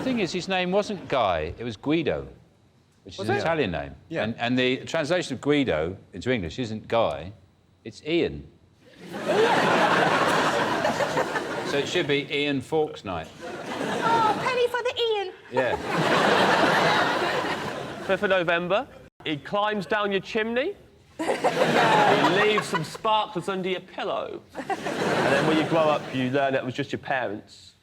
thing is, his name wasn't Guy, it was Guido, which is an Italian name. Yeah. And the translation of Guido into English isn't Guy, it's Ian. So it should be Ian Fawkes Night. Oh, penny for the Ian. Yeah. 5th of November, he climbs down your chimney. He leaves some sparklers under your pillow. And then when you grow up, you learn it was just your parents.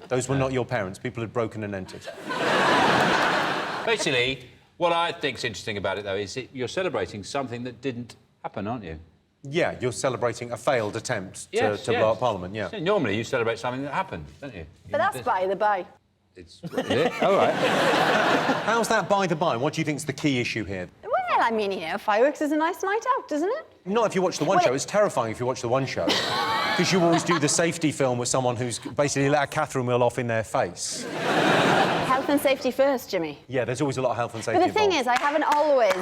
Those were not your parents. People had broken and entered. Basically, what I think's interesting about it, though, is that you're celebrating something that didn't happen, aren't you? Yeah, you're celebrating a failed attempt to blow up Parliament, yeah. Normally, you celebrate something that happened, don't you? But that's by the by. It's... Yeah? All right. How's that by the by? What do you think's the key issue here? Well, I mean, you know, fireworks is a nice night out, isn't it? Not if you watch the one show. It's terrifying if you watch the one show. Because you always do the safety film with someone who's basically let a Catherine wheel off in their face. Health and safety first, Jimmy. Yeah, there's always a lot of health and safety But the thing is, I haven't always...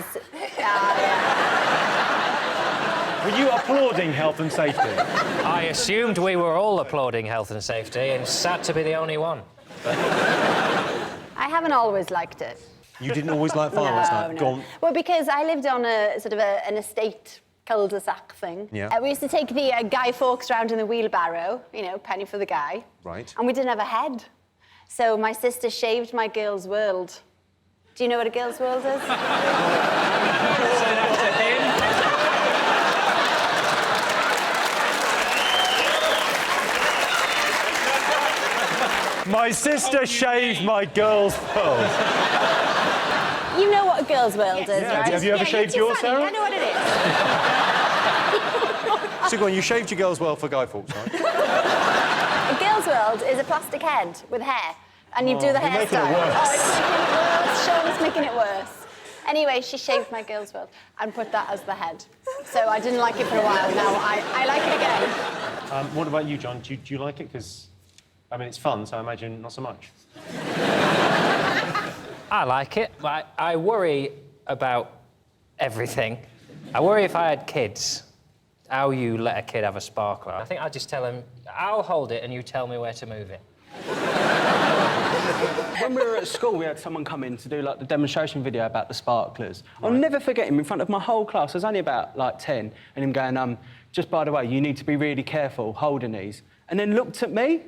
Were you applauding health and safety? I assumed we were all applauding health and safety, and sad to be the only one. I haven't always liked it. You didn't always like fireworks night? No. Go on. Well, because I lived on a sort of an estate cul-de-sac thing. Yeah. We used to take the Guy Fawkes round in the wheelbarrow, you know, penny for the guy. Right. And we didn't have a head. So my sister shaved my girl's world. Do you know what a girl's world is? My sister shaved my girl's world. You know what a girl's world is, right? Have you ever shaved yours, Sarah? I know what it is. So go on, you shaved your girl's well for Guy Fawkes, right? A girl's world is a plastic head with hair, and you do the hairstyle. making it worse. Oh, it's making it worse. Sean's making it worse. Anyway, she shaved my girl's world and put that as the head. So I didn't like it for a while. Now I like it again. What about you, John? Do you like it? Because, I mean, it's fun, so I imagine not so much. I like it. I worry about everything. I worry if I had kids, how you let a kid have a sparkler. I think I'd just tell him, I'll hold it and you tell me where to move it. When we were at school, we had someone come in to do, like, the demonstration video about the sparklers. I'll never forget him in front of my whole class. I was only about, like, 10, and him going, just by the way, you need to be really careful holding these. And then looked at me.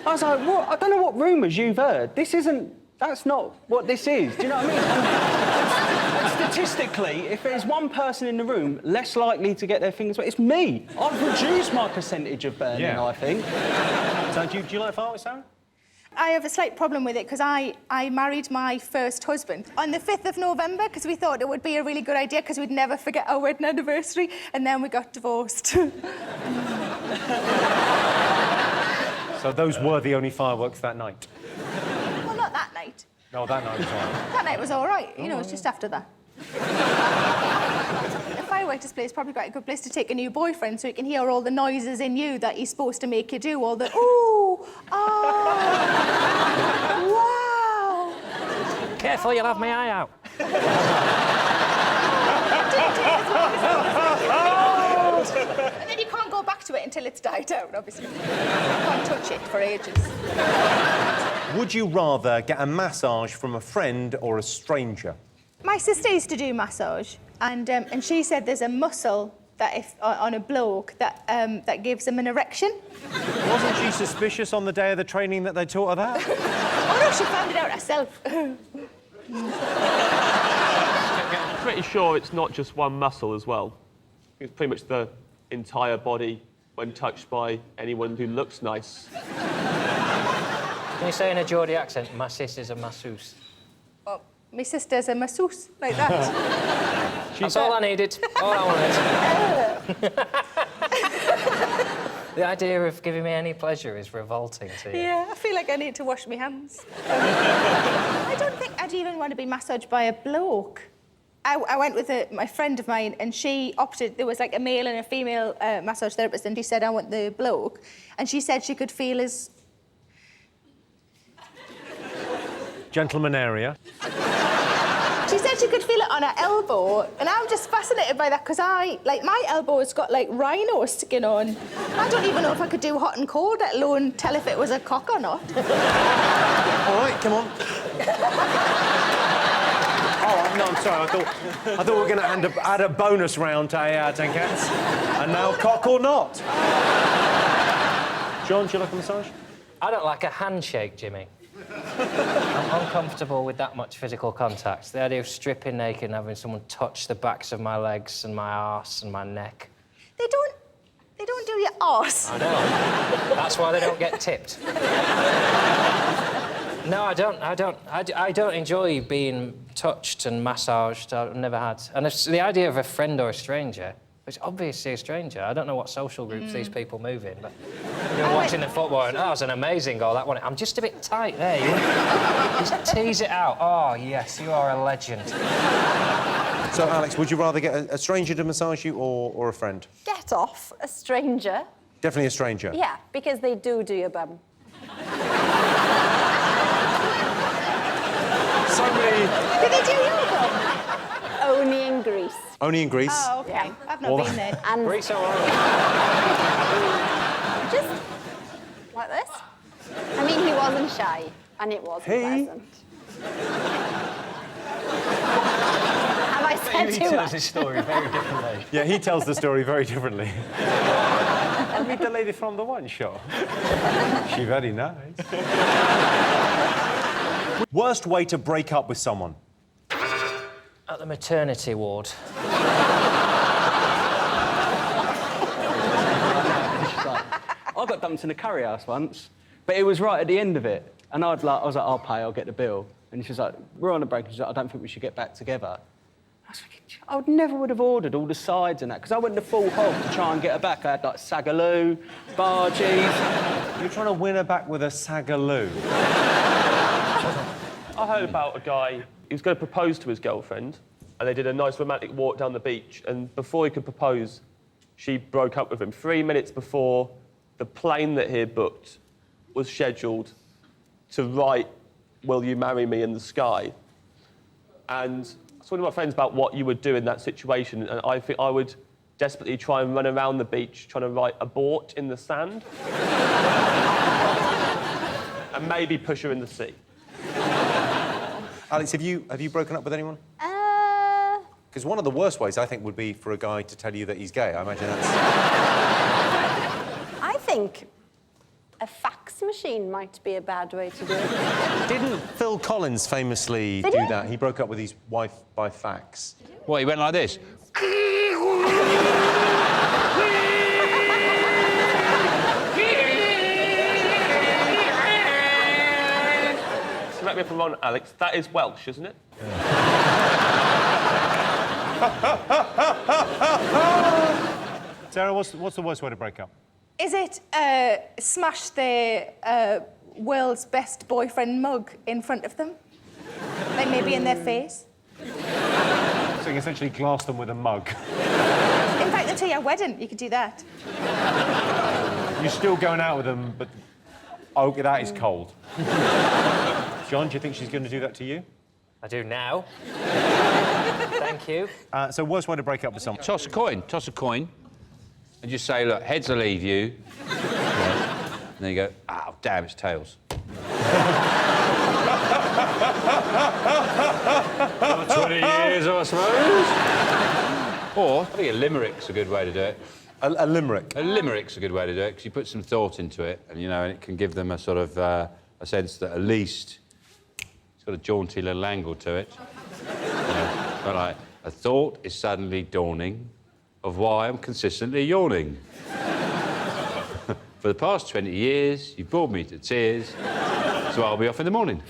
I was like, what? I don't know what rumours you've heard. That's not what this is. Do you know what I mean? And statistically, if there's one person in the room less likely to get their fingers wet, it's me. I've reduced my percentage of burning, I think. So do you like fireworks, Sarah? I have a slight problem with it because I married my first husband on the 5th of November because we thought it would be a really good idea because we'd never forget our wedding anniversary, and then we got divorced. So those were the only fireworks that night? Well, not that night. No, that night was all right. That night was all right. You know, it's just after that. A firework display is probably quite a good place to take a new boyfriend so he can hear all the noises in you that he's supposed to make you do, all the ooh, oh, wow. Careful, you'll have my eye out. And then you can't go back to it until it's died out, obviously. You can't touch it for ages. Would you rather get a massage from a friend or a stranger? My sister used to do massage, and she said there's a muscle that if on a bloke that gives him an erection. Wasn't she suspicious on the day of the training that they taught her that? Oh no, she found it out herself. I'm pretty sure it's not just one muscle as well. It's pretty much the entire body when touched by anyone who looks nice. Can you say in a Geordie accent, my sister's a masseuse? Oh, my sister's a masseuse, like that. That's all I needed. All I wanted. The idea of giving me any pleasure is revolting to you. Yeah, I feel like I need to wash my hands. I don't think I'd even want to be massaged by a bloke. I went with my friend of mine, and she opted. There was like a male and a female massage therapist, and he said, I want the bloke. And she said she could feel his... Gentleman area. She said she could feel it on her elbow, and I'm just fascinated by that because my elbow has got like rhino skin on. I don't even know if I could do hot and cold, let alone tell if it was a cock or not. All right, come on. Oh, no, I'm sorry. I thought we were going to add a bonus round to 8 out of 10 cats. And now cock or not. John, do you like a massage? I don't like a handshake, Jimmy. I'm uncomfortable with that much physical contact. The idea of stripping naked and having someone touch the backs of my legs and my arse and my neck. They don't do your arse. I know. That's why they don't get tipped. No, I don't enjoy being touched and massaged. I've never had. And it's the idea of a friend or a stranger, which is obviously a stranger. I don't know what social groups these people move in, but you're watching the football and, oh, that was an amazing goal, that one. I'm just a bit tight there. You just tease it out. Oh, yes, you are a legend. So, Alex, would you rather get a stranger to massage you or a friend? Get off a stranger. Definitely a stranger. Yeah, because they do your bum. So many... Did they do your bum? Only in Greece. Only in Greece? Oh, OK. Yeah. I've not been there. And Greece or just like this. I mean, he wasn't shy, and it wasn't pleasant. Have I said He too tells much? his story very differently. Yeah, he tells the story very differently. I meet the lady from the one show. She very nice. Worst way to break up with someone? At the maternity ward. I got dumped in a curry house once, but it was right at the end of it. And I was like, I'll pay, I'll get the bill. And she was like, we're on a break. And she's like, I don't think we should get back together. I was thinking, I never would have ordered all the sides and that, because I went the full hog to try and get her back. I had like sagaloo, bargees. You're trying to win her back with a sagaloo. I heard about a guy, he was going to propose to his girlfriend, and they did a nice romantic walk down the beach, and before he could propose, she broke up with him 3 minutes before the plane that he had booked was scheduled to write, "Will you marry me?" in the sky. And I was talking to my friends about what you would do in that situation, and I think I would desperately try and run around the beach trying to write "abort" in the sand. And maybe push her in the sea. Alex, have you broken up with anyone? Because one of the worst ways, I think, would be for a guy to tell you that he's gay. I imagine that's... I think a fax machine might be a bad way to do it. Didn't Phil Collins famously Did do he? that? He broke up with his wife by fax. What, he went like this? Correct me if I'm wrong, Alex, that is Welsh, isn't it? Sarah, what's the worst way to break up? Is it smash the world's best boyfriend mug in front of them? Like maybe in their face? So you essentially glass them with a mug. Invite them to your wedding, you could do that. You're still going out with them, but... Oh, that is cold. John, do you think she's going to do that to you? I do now. Thank you. So worst way to break up with someone? Toss a coin, and just say, look, heads will leave you. Yeah. And then you go, oh, damn, it's tails. 20 years, I suppose. Or, I think a limerick's a good way to do it. A limerick? A limerick's a good way to do it, because you put some thought into it, and, you know, and it can give them a sort of, a sense that at least it's got a jaunty little angle to it. But like, a thought is suddenly dawning of why I'm consistently yawning. For the past 20 years, you've bored me to tears, so I'll be off in the morning.